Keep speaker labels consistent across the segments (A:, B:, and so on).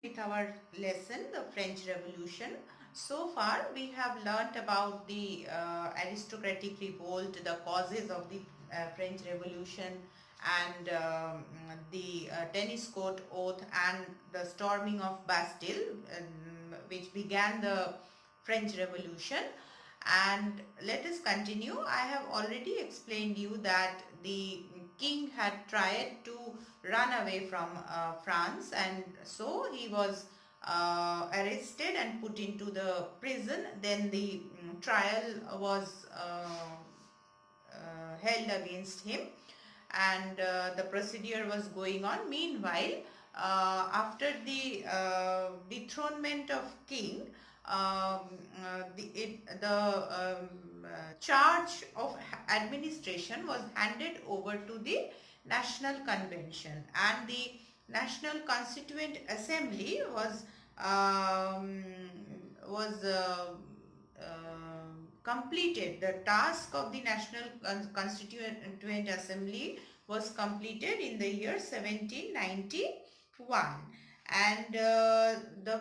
A: With our lesson, the French Revolution. So far, we have learnt about the aristocratic revolt, the causes of the French Revolution, and the tennis court oath and the storming of Bastille, which began the French Revolution. And let us continue. I have already explained you that the king had tried to run away from France, and so he was arrested and put into the prison. Then the trial was held against him, and the procedure was going on. Meanwhile, after the dethronement of king, charge of administration was handed over to the National Convention, and the National Constituent Assembly um, was completed. The task of the National Constituent Assembly was completed in the year 1791, and the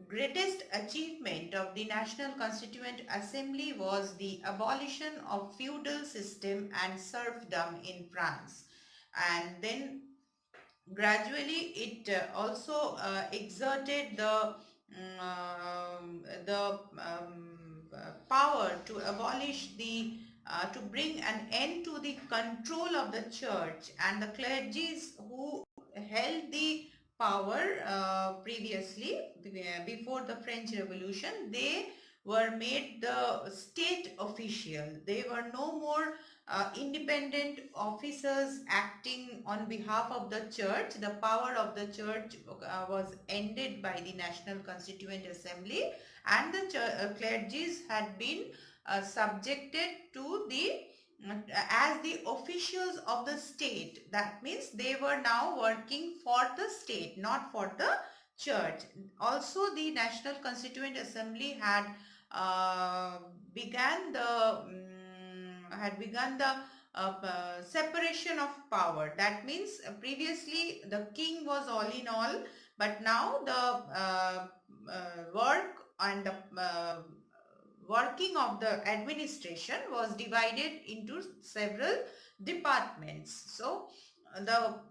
A: greatest achievement of the National Constituent Assembly was the abolition of feudal system and serfdom in France. And then gradually it also exerted power to abolish to bring an end to the control of the church, and the clergies who held the power previously before the French Revolution, they were made the state official. They were no more independent officers acting on behalf of the church. The power of the church was ended by the National Constituent Assembly, and the clergies had been subjected to the as the officials of the state. That means they were now working for the state, not for the church. Also, the National Constituent Assembly had began the separation of power. That means previously the king was all in all, but now the work and the working of the administration was divided into several departments. So the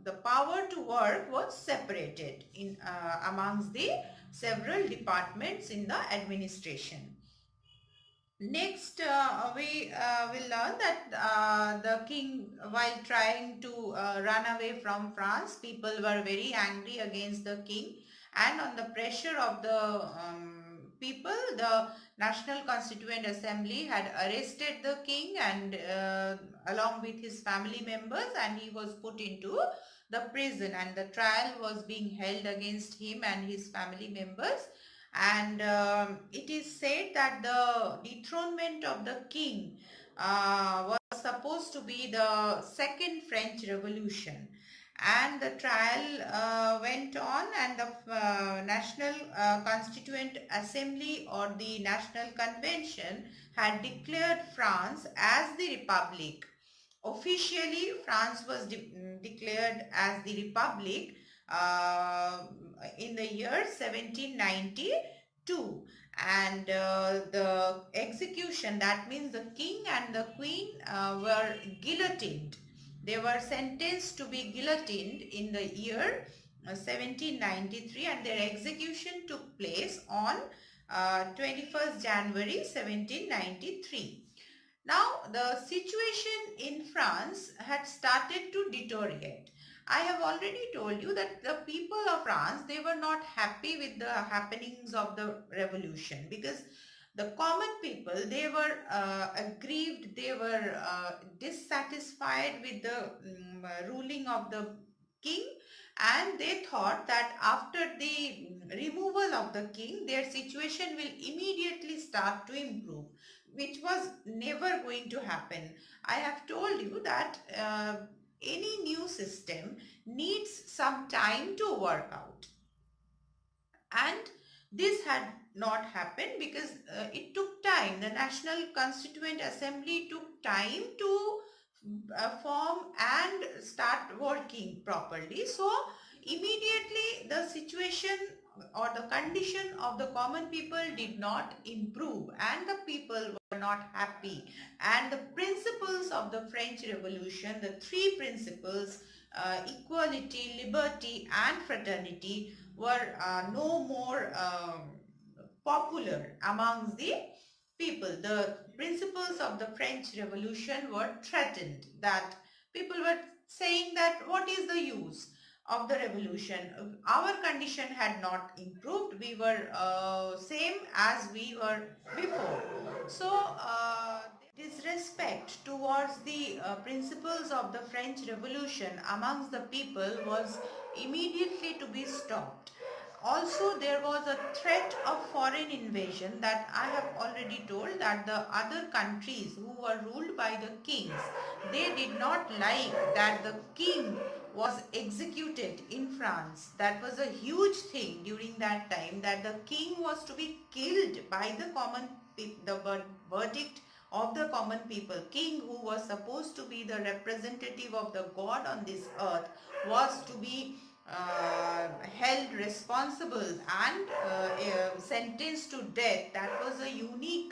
A: the power to work was separated in amongst the several departments in the administration. Next, we will learn that the king, while trying to run away from France, people were very angry against the king, and on the pressure of the people, the National Constituent Assembly had arrested the king and along with his family members, and he was put into the prison, and the trial was being held against him and his family members. And it is said that the dethronement of the king was supposed to be the second French Revolution, and the trial went on, and the National Constituent Assembly or the National Convention had declared France as the Republic. Officially, France was declared as the Republic in the year 1792, and the execution, that means the king and the queen were guillotined. They were sentenced to be guillotined in the year 1793, and their execution took place on 21st January 1793. Now, the situation in France had started to deteriorate. I have already told you that the people of France, they were not happy with the happenings of the revolution, because the common people, they were aggrieved, they were dissatisfied with the ruling of the king, and they thought that after the removal of the king, their situation will immediately start to improve, which was never going to happen. I have told you that any new system needs some time to work out, and this had not happened because it took time. The National Constituent Assembly took time to form and start working properly. So Immediately, the situation or the condition of the common people did not improve, and the people were not happy. And the principles of the French Revolution, the three principles, equality, liberty, and fraternity, were no more popular amongst the people. The principles of the French Revolution were threatened, that people were saying that what is the use of the revolution? Our condition had not improved. We were same as we were before. So disrespect towards the principles of the French Revolution amongst the people was immediately to be stopped. Also, there was a threat of foreign invasion, that I have already told, that the other countries who were ruled by the kings, they did not like that the king was executed in France. That was a huge thing during that time, that the king was to be killed by the common people, the verdict of the common people. King, who was supposed to be the representative of the God on this earth, was to be held responsible and sentenced to death. That was a unique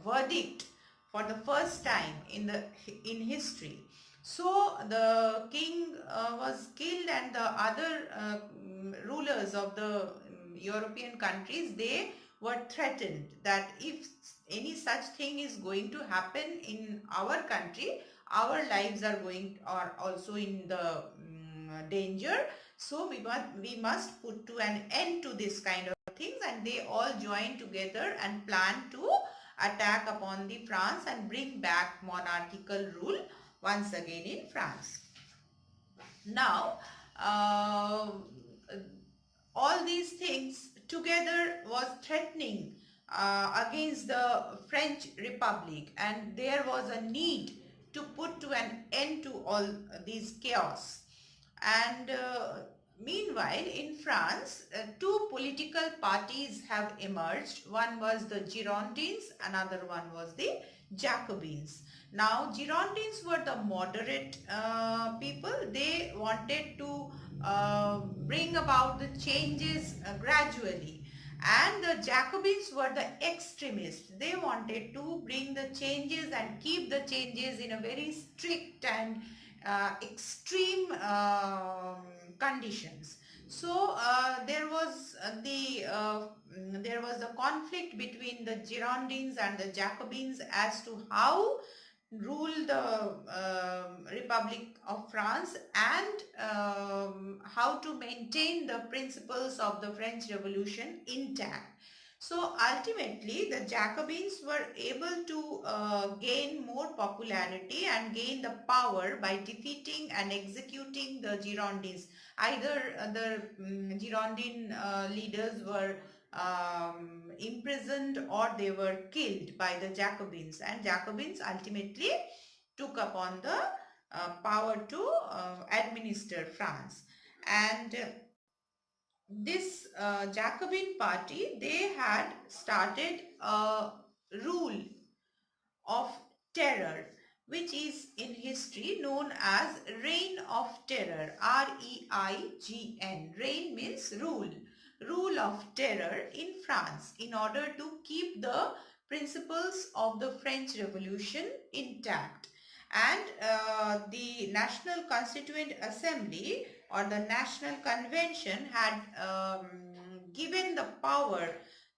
A: verdict for the first time in history. So the king was killed, and the other rulers of the European countries, they were threatened that if any such thing is going to happen in our country, our lives are also in the danger. So we must put to an end to this kind of things, and they all joined together and planned to attack upon the France and bring back monarchical rule once again in France. Now, all these things together was threatening against the French Republic, and there was a need to put to an end to all these chaos. And meanwhile, in France, two political parties have emerged. One was the Girondins, another one was the Jacobins. Now, Girondins were the moderate people. They wanted to bring about the changes gradually. And the Jacobins were the extremists. They wanted to bring the changes and keep the changes in a very strict and extreme conditions. So there was a conflict between the Girondins and the Jacobins as to how rule the Republic of France, and how to maintain the principles of the French Revolution intact. So ultimately, the Jacobins were able to gain more popularity and gain the power by defeating and executing the Girondins. Either the Girondin leaders were imprisoned, or they were killed by the Jacobins, and Jacobins ultimately took upon the power to administer France. And this Jacobin party, they had started a rule of terror, which is in history known as Reign of Terror, R-E-I-G-N. Reign means rule. Rule of terror in France, in order to keep the principles of the French Revolution intact. And the National Constituent Assembly, or the National Convention, had given the power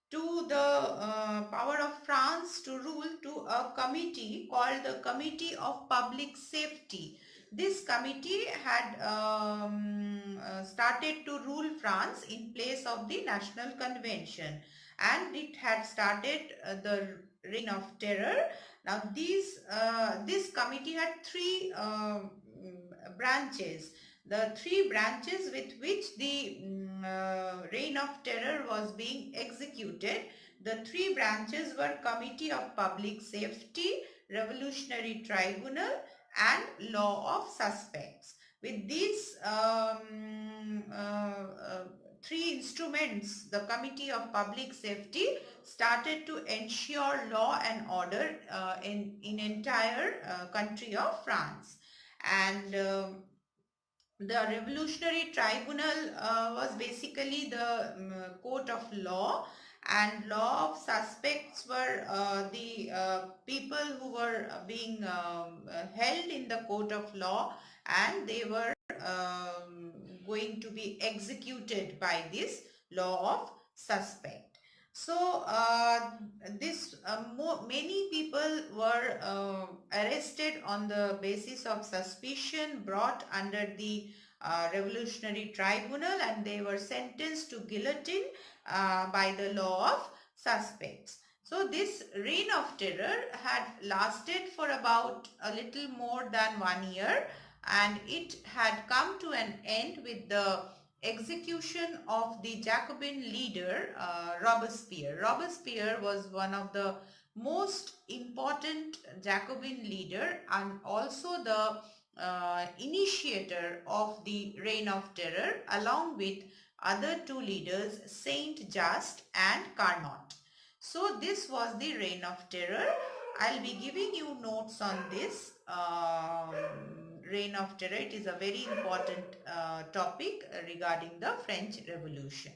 A: to the power of France to rule to a committee called the Committee of Public Safety. This committee had started to rule France in place of the National Convention, and it had started the Reign of Terror. Now this committee had three branches. The three branches with which the Reign of Terror was being executed. The three branches were Committee of Public Safety, Revolutionary Tribunal, and Law of Suspects. With these three instruments, the Committee of Public Safety started to ensure law and order in entire country of France. And The Revolutionary Tribunal was basically the court of law, and law of suspects were the people who were being held in the court of law, and they were going to be executed by this law of suspect. So this many people were arrested on the basis of suspicion brought under the Revolutionary Tribunal, and they were sentenced to guillotine by the law of suspects. So this reign of terror had lasted for about a little more than 1 year, and it had come to an end with the execution of the Jacobin leader Robespierre. Robespierre was one of the most important Jacobin leader and also the initiator of the Reign of Terror, along with other two leaders, Saint Just and Carnot. So this was the Reign of Terror. I'll be giving you notes on this Reign of Terror. It is a very important topic regarding the French Revolution.